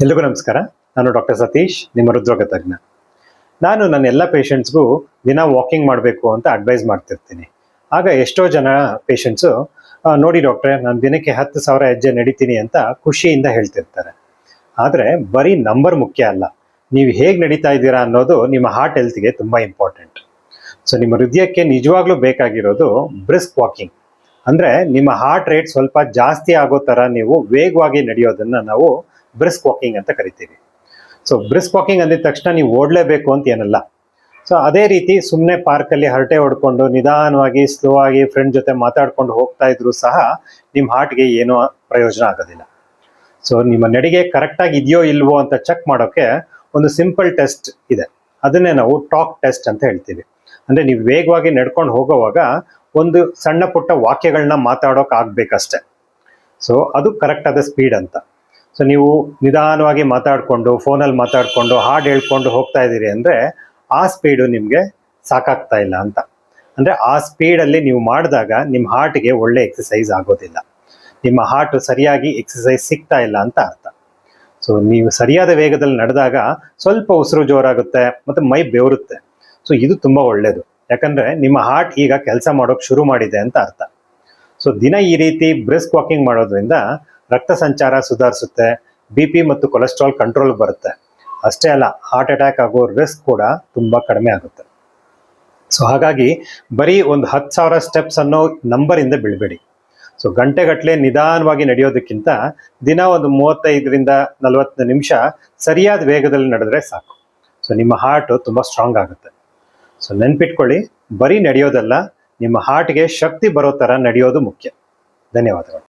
ಎಲ್ರಿಗೂ ನಮಸ್ಕಾರ. ನಾನು ಡಾಕ್ಟರ್ ಸತೀಶ್, ನಿಮ್ಮ ಹೃದ್ರೋಗ ತಜ್ಞ. ನಾನು ನನ್ನ ಎಲ್ಲ ಪೇಷಂಟ್ಸ್ಗೂ ದಿನ ವಾಕಿಂಗ್ ಮಾಡಬೇಕು ಅಂತ ಅಡ್ವೈಸ್ ಮಾಡ್ತಿರ್ತೀನಿ. ಆಗ ಎಷ್ಟೋ ಜನ ಪೇಷಂಟ್ಸು ನೋಡಿ ಡಾಕ್ಟ್ರೆ, ನಾನು ದಿನಕ್ಕೆ 10,000 ಹೆಜ್ಜೆ ನಡಿತೀನಿ ಅಂತ ಖುಷಿಯಿಂದ ಹೇಳ್ತಿರ್ತಾರೆ. ಆದರೆ ಬರೀ ನಂಬರ್ ಮುಖ್ಯ ಅಲ್ಲ, ನೀವು ಹೇಗೆ ನಡೀತಾ ಇದ್ದೀರಾ ಅನ್ನೋದು ನಿಮ್ಮ ಹಾರ್ಟ್ ಹೆಲ್ತ್ಗೆ ತುಂಬ ಇಂಪಾರ್ಟೆಂಟ್. ಸೊ ನಿಮ್ಮ ಹೃದಯಕ್ಕೆ ನಿಜವಾಗ್ಲೂ ಬೇಕಾಗಿರೋದು ಬ್ರಿಸ್ಕ್ ವಾಕಿಂಗ್. ಅಂದರೆ ನಿಮ್ಮ ಹಾರ್ಟ್ ರೇಟ್ ಸ್ವಲ್ಪ ಜಾಸ್ತಿ ಆಗೋ ಥರ ನೀವು ವೇಗವಾಗಿ ನಡೆಯೋದನ್ನು ನಾವು ಬ್ರಿಸ್ಕ್ ವಾಕಿಂಗ್ ಅಂತ ಕರಿತೀವಿ. ಸೊ ಬ್ರಿಸ್ಕ್ ವಾಕಿಂಗ್ ಅಂದಿದ ತಕ್ಷಣ ನೀವು ಓಡಲೇಬೇಕು ಅಂತ ಏನಲ್ಲ. ಸೊ ಅದೇ ರೀತಿ ಸುಮ್ಮನೆ ಪಾರ್ಕಲ್ಲಿ ಹರಟೆ ಹೊಡ್ಕೊಂಡು ನಿಧಾನವಾಗಿ ಸ್ಲೋ ಆಗಿ ಫ್ರೆಂಡ್ ಜೊತೆ ಮಾತಾಡ್ಕೊಂಡು ಹೋಗ್ತಾ ಇದ್ರು ಸಹ ನಿಮ್ಮ ಹಾರ್ಟ್ಗೆ ಏನೂ ಪ್ರಯೋಜನ ಆಗೋದಿಲ್ಲ. ಸೊ ನಿಮ್ಮ ನಡಿಗೆ ಕರೆಕ್ಟಾಗಿ ಇದೆಯೋ ಇಲ್ವೋ ಅಂತ ಚೆಕ್ ಮಾಡೋಕ್ಕೆ ಒಂದು ಸಿಂಪಲ್ ಟೆಸ್ಟ್ ಇದೆ. ಅದನ್ನೇ ನಾವು ಟಾಕ್ ಟೆಸ್ಟ್ ಅಂತ ಹೇಳ್ತೀವಿ. ಅಂದರೆ ನೀವು ವೇಗವಾಗಿ ನಡ್ಕೊಂಡು ಹೋಗೋವಾಗ ಒಂದು ಸಣ್ಣ ಪುಟ್ಟ ವಾಕ್ಯಗಳನ್ನ ಮಾತಾಡೋಕೆ ಆಗ್ಬೇಕಷ್ಟೆ. ಸೊ ಅದು ಕರೆಕ್ಟಾದ ಸ್ಪೀಡ್ ಅಂತ. ಸೊ ನೀವು ನಿಧಾನವಾಗಿ ಮಾತಾಡಿಕೊಂಡು ಫೋನಲ್ಲಿ ಮಾತಾಡಿಕೊಂಡು ಹಾಡು ಹೇಳ್ಕೊಂಡು ಹೋಗ್ತಾ ಇದ್ದೀರಿ ಅಂದರೆ ಆ ಸ್ಪೀಡು ನಿಮಗೆ ಸಾಕಾಗ್ತಾ ಇಲ್ಲ ಅಂತ. ಅಂದರೆ ಆ ಸ್ಪೀಡಲ್ಲಿ ನೀವು ಮಾಡಿದಾಗ ನಿಮ್ಮ ಹಾರ್ಟ್ಗೆ ಒಳ್ಳೆ ಎಕ್ಸಸೈಸ್ ಆಗೋದಿಲ್ಲ, ನಿಮ್ಮ ಹಾರ್ಟ್ ಸರಿಯಾಗಿ ಎಕ್ಸಸೈಸ್ ಸಿಗ್ತಾ ಇಲ್ಲ ಅಂತ ಅರ್ಥ. ಸೊ ನೀವು ಸರಿಯಾದ ವೇಗದಲ್ಲಿ ನಡೆದಾಗ ಸ್ವಲ್ಪ ಉಸಿರು ಜೋರಾಗುತ್ತೆ ಮತ್ತು ಮೈ ಬೆವರುತ್ತೆ. ಸೊ ಇದು ತುಂಬ ಒಳ್ಳೆಯದು, ಯಾಕಂದರೆ ನಿಮ್ಮ ಹಾರ್ಟ್ ಈಗ ಕೆಲಸ ಮಾಡೋಕ್ಕೆ ಶುರು ಮಾಡಿದೆ ಅಂತ ಅರ್ಥ. ಸೊ ದಿನ ಈ ರೀತಿ ಬ್ರಿಸ್ಕ್ ವಾಕಿಂಗ್ ಮಾಡೋದ್ರಿಂದ ರಕ್ತ ಸಂಚಾರ ಸುಧಾರಿಸುತ್ತೆ, BP ಮತ್ತು ಕೊಲೆಸ್ಟ್ರಾಲ್ ಕಂಟ್ರೋಲ್ ಬರುತ್ತೆ. ಅಷ್ಟೇ ಅಲ್ಲ, ಹಾರ್ಟ್ ಅಟ್ಯಾಕ್ ಆಗೋ ರಿಸ್ಕ್ ಕೂಡ ತುಂಬ ಕಡಿಮೆ ಆಗುತ್ತೆ. ಸೊ ಹಾಗಾಗಿ ಬರೀ ಒಂದು 10,000 ಸ್ಟೆಪ್ಸ್ ಅನ್ನೋ ನಂಬರಿಂದ ಬೀಳಬೇಡಿ. ಸೊ ಗಂಟೆಗಟ್ಟಲೆ ನಿಧಾನವಾಗಿ ನಡೆಯೋದಕ್ಕಿಂತ ದಿನ ಒಂದು 35-40 ನಿಮಿಷ ಸರಿಯಾದ ವೇಗದಲ್ಲಿ ನಡೆದ್ರೆ ಸಾಕು. ಸೊ ನಿಮ್ಮ ಹಾರ್ಟು ತುಂಬ ಸ್ಟ್ರಾಂಗ್ ಆಗುತ್ತೆ. ಸೊ ನೆನ್ಪಿಟ್ಕೊಳ್ಳಿ, ಬರೀ ನಡೆಯೋದಲ್ಲ, ನಿಮ್ಮ ಹಾರ್ಟ್ಗೆ ಶಕ್ತಿ ಬರೋ ಥರ ನಡೆಯೋದು ಮುಖ್ಯ. ಧನ್ಯವಾದಗಳು.